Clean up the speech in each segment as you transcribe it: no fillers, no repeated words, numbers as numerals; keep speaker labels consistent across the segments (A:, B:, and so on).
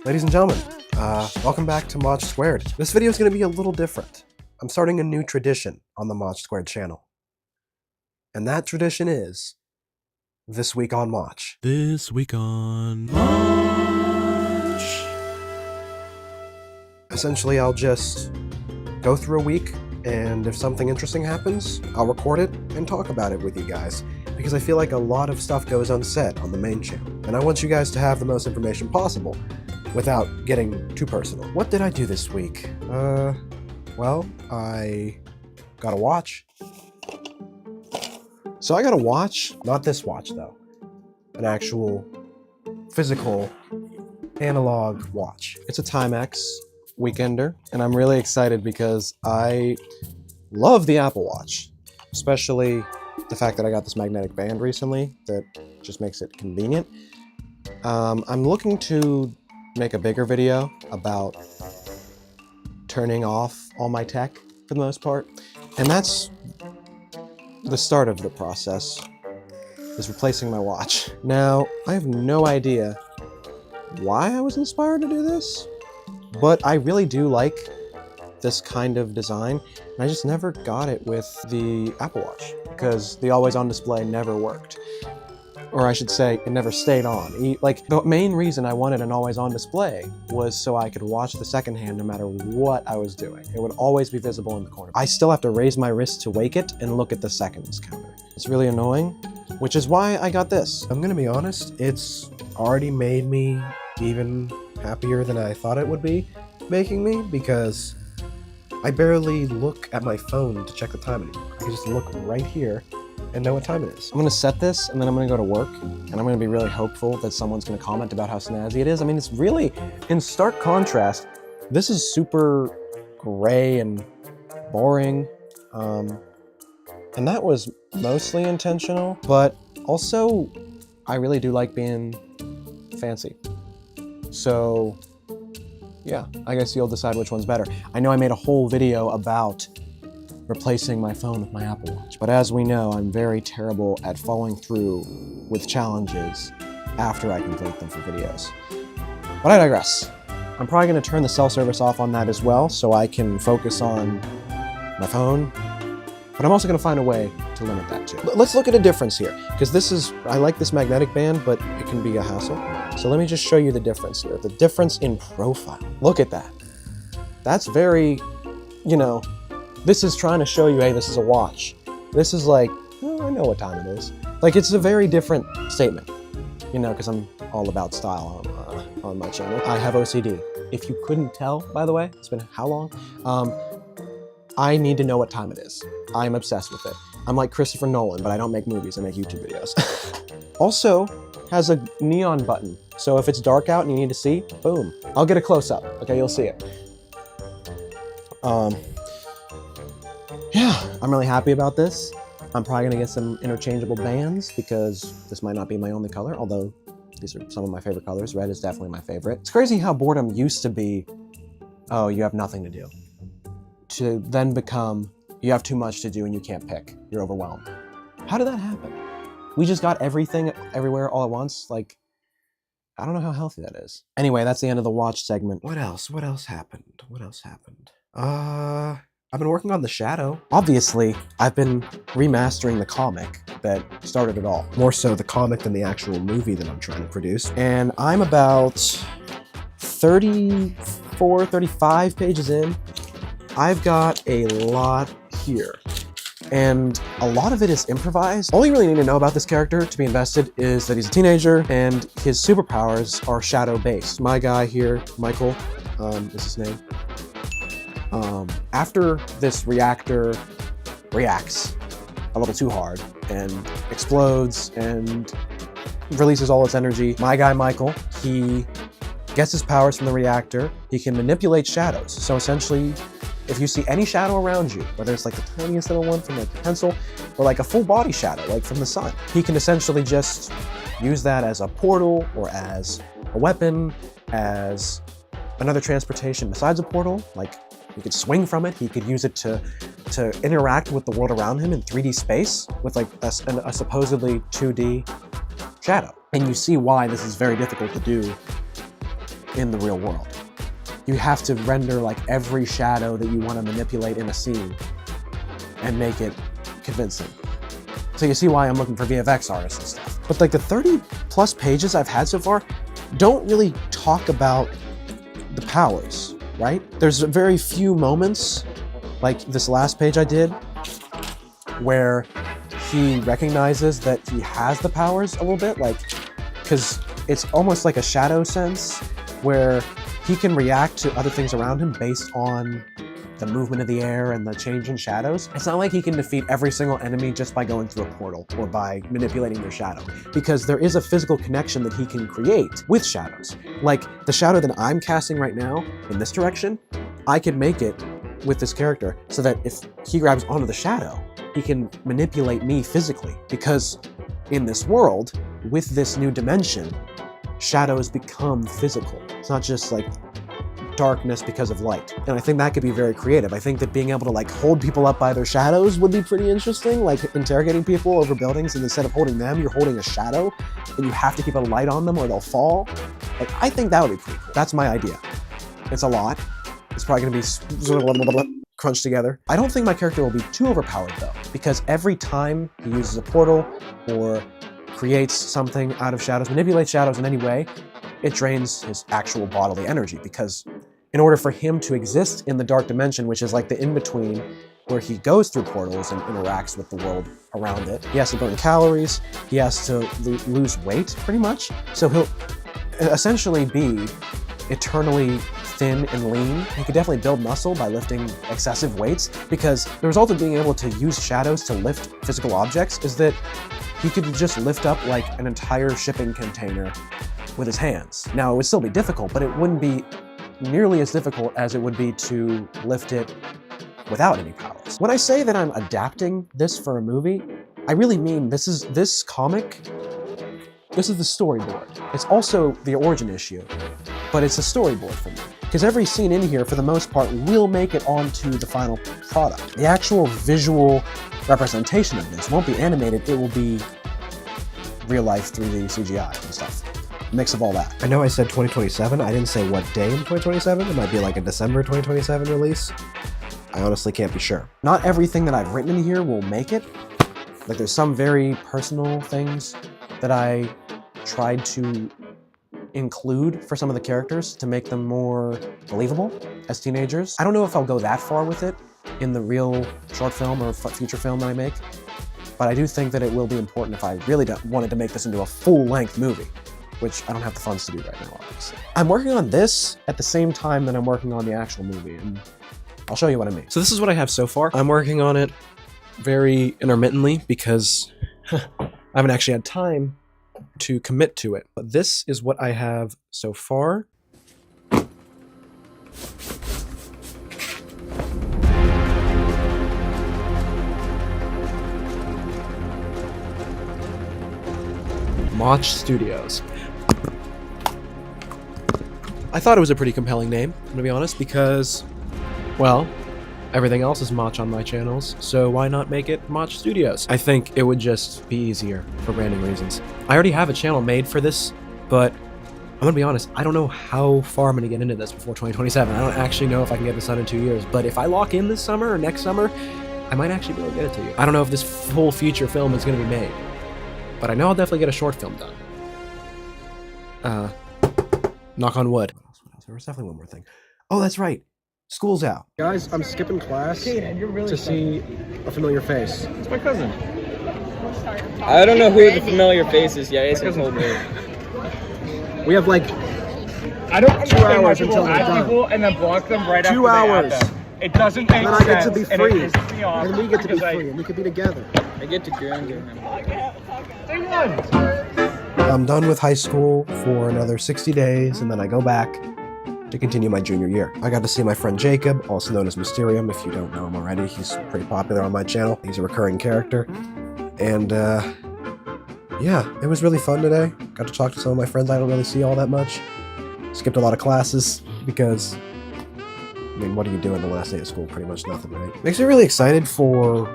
A: Ladies and gentlemen, welcome back to Mod Squared. This video is going to be a little different. I'm starting a new tradition on the Mod Squared channel. And that tradition is This Week on Mach.
B: This Week on Mach.
A: Essentially, I'll just go through a week, and if something interesting happens, I'll record it and talk about it with you guys. Because I feel like a lot of stuff goes unsaid on the main channel. And I want you guys to have the most information possible without getting too personal. What did I do this week? Well, I got a watch. So I got a watch, not this watch though, an actual physical analog watch. It's a Timex Weekender, and I'm really excited because I love the Apple Watch, especially the fact that I got this magnetic band recently that just makes it convenient. I'm looking to make a bigger video about turning off all my tech for the most part, and that's the start of the process, is replacing my watch. Now, I have no idea why I was inspired to do this, but I really do like this kind of design, and I just never got it with the Apple Watch because the always-on display never worked. Or I should say, it never stayed on. Like, the main reason I wanted an always-on display was so I could watch the second hand no matter what I was doing. It would always be visible in the corner. I still have to raise my wrist to wake it and look at the seconds counter. It's really annoying, which is why I got this. I'm gonna be honest, it's already made me even happier than I thought it would be making me, because I barely look at my phone to check the time anymore. I can just look right here and know what time it is. I'm gonna set this, and then I'm gonna go to work, and I'm gonna be really hopeful that someone's gonna comment about how snazzy it is. I mean, it's really, in stark contrast, this is super gray and boring, and that was mostly intentional, but also, I really do like being fancy. So, yeah, I guess you'll decide which one's better. I know I made a whole video about replacing my phone with my Apple Watch, but as we know, I'm very terrible at following through with challenges after I complete them for videos. But I digress. I'm probably going to turn the cell service off on that as well, so I can focus on my phone, but I'm also going to find a way to limit that too. Let's look at a difference here, because I like this magnetic band, but it can be a hassle. So let me just show you the difference here. The difference in profile. Look at that. That's very, this is trying to show you, hey, this is a watch. This is like, oh, I know what time it is. Like, it's a very different statement, because I'm all about style on my channel. I have OCD. If you couldn't tell, by the way, it's been how long? I need to know what time it is. I'm obsessed with it. I'm like Christopher Nolan, but I don't make movies, I make YouTube videos. Also, has a neon button. So if it's dark out and you need to see, boom. I'll get a close-up, okay, you'll see it. Yeah, I'm really happy about this. I'm probably gonna get some interchangeable bands because this might not be my only color, although these are some of my favorite colors. Red is definitely my favorite. It's crazy how boredom used to be, oh, you have nothing to do, to then become, you have too much to do and you can't pick. You're overwhelmed. How did that happen? We just got everything everywhere all at once. Like, I don't know how healthy that is. Anyway, that's the end of the watch segment. What else? What else happened? What else happened? I've been working on The Shadow. Obviously, I've been remastering the comic that started it all. More so the comic than the actual movie that I'm trying to produce. And I'm about 34, 35 pages in. I've got a lot here, and a lot of it is improvised. All you really need to know about this character to be invested is that he's a teenager and his superpowers are shadow-based. My guy here, Michael, is his name. After this reactor reacts a little too hard and explodes and releases all its energy, my guy, Michael, he gets his powers from the reactor. He can manipulate shadows. So essentially, if you see any shadow around you, whether it's like the tiniest little one from like a pencil or like a full body shadow, like from the sun, he can essentially just use that as a portal or as a weapon, as another transportation besides a portal. Like, he could swing from it. He could use it to interact with the world around him in 3D space with like a supposedly 2D shadow. And you see why this is very difficult to do in the real world. You have to render like every shadow that you want to manipulate in a scene and make it convincing. So you see why I'm looking for VFX artists and stuff. But like the 30 plus pages I've had so far don't really talk about the powers, right? There's very few moments, like this last page I did, where he recognizes that he has the powers a little bit, like, because it's almost like a shadow sense where he can react to other things around him based on the movement of the air and the change in shadows. It's not like he can defeat every single enemy just by going through a portal or by manipulating their shadow, because there is a physical connection that he can create with shadows. Like the shadow that I'm casting right now in this direction, I can make it with this character so that if he grabs onto the shadow, he can manipulate me physically, because in this world, with this new dimension, shadows become physical. It's not just like darkness because of light. And I think that could be very creative. I think that being able to like hold people up by their shadows would be pretty interesting, like interrogating people over buildings, and instead of holding them, you're holding a shadow and you have to keep a light on them or they'll fall. Like, I think that would be pretty cool. That's my idea. It's a lot. It's probably gonna be sort of crunched together. I don't think my character will be too overpowered though, because every time he uses a portal or creates something out of shadows, manipulates shadows in any way, it drains his actual bodily energy, because in order for him to exist in the dark dimension, which is like the in-between where he goes through portals and interacts with the world around it, he has to burn calories, he has to lose weight pretty much. So he'll essentially be eternally thin and lean. He could definitely build muscle by lifting excessive weights, because the result of being able to use shadows to lift physical objects is that he could just lift up like an entire shipping container with his hands. Now, it would still be difficult, but it wouldn't be nearly as difficult as it would be to lift it without any powers. When I say that I'm adapting this for a movie, I really mean this comic, this is the storyboard. It's also the origin issue, but it's a storyboard for me. Because every scene in here, for the most part, will make it onto the final product. The actual visual representation of this won't be animated, it will be real life 3D CGI and stuff. Mix of all that. I know I said 2027, I didn't say what day in 2027, it might be like a December 2027 release. I honestly can't be sure. Not everything that I've written in here will make it. Like there's some very personal things that I tried to include for some of the characters to make them more believable as teenagers. I don't know if I'll go that far with it in the real short film or feature film that I make, but I do think that it will be important if I really wanted to make this into a full-length movie, which I don't have the funds to do right now, obviously. I'm working on this at the same time that I'm working on the actual movie, and I'll show you what I mean. So this is what I have so far. I'm working on it very intermittently because I haven't actually had time to commit to it. But this is what I have so far. Mach Studios. I thought it was a pretty compelling name, to be honest, because, well, everything else is Mach on my channels, so why not make it Mach Studios? I think it would just be easier for branding reasons. I already have a channel made for this, but I'm gonna be honest, I don't know how far I'm gonna get into this before 2027. I don't actually know if I can get this done in 2 years, but if I lock in this summer or next summer, I might actually be able to get it to you. I don't know if this full feature film is gonna be made, but I know I'll definitely get a short film done. Knock on wood. What else? There was definitely one more thing. Oh, that's right. School's out. Guys, I'm skipping class to see a familiar face.
C: It's my cousin. I don't know who the familiar face is yet. Jason told me.
A: We have like
C: I don't
A: 2 hours until we're
C: add
A: done.
C: people and then block them right
A: 2
C: after
A: hours.
C: they add them. It doesn't make
A: And then I
C: sense.
A: get to be
C: and
A: free.
C: it pisses me off
A: And we get to be
C: because
A: free, and we could be together.
C: I get to ground him.
A: I'm done with high school for another 60 days, and then I go back to continue my junior year. I got to see my friend Jacob, also known as Mysterium, if you don't know him already. He's pretty popular on my channel. He's a recurring character. And, yeah, it was really fun today. Got to talk to some of my friends I don't really see all that much. Skipped a lot of classes because, I mean, what do you do on the last day of school? Pretty much nothing, right? Makes me really excited for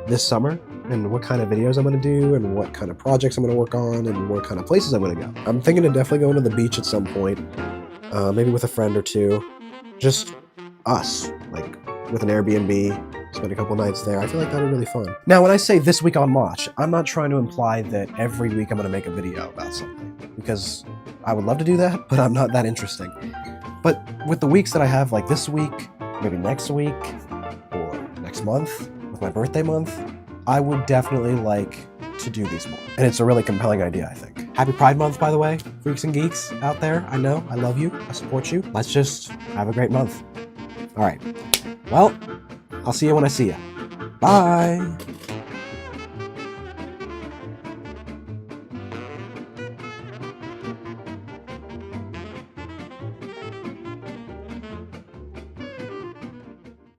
A: this summer and what kind of videos I'm going to do and what kind of projects I'm going to work on and what kind of places I'm going to go. I'm thinking of definitely going to the beach at some point. maybe with a friend or two. Just us, like with an Airbnb, spend a couple nights there. I feel like that'd be really fun. Now, when I say this week on Watch, I'm not trying to imply that every week I'm going to make a video about something, because I would love to do that, but I'm not that interesting. But with the weeks that I have, like this week, maybe next week, or next month, with my birthday month, I would definitely like to do these more. And it's a really compelling idea, I think. Happy Pride Month, by the way, freaks and geeks out there. I know, I love you, I support you. Let's just have a great month. All right. Well, I'll see you when I see you. Bye.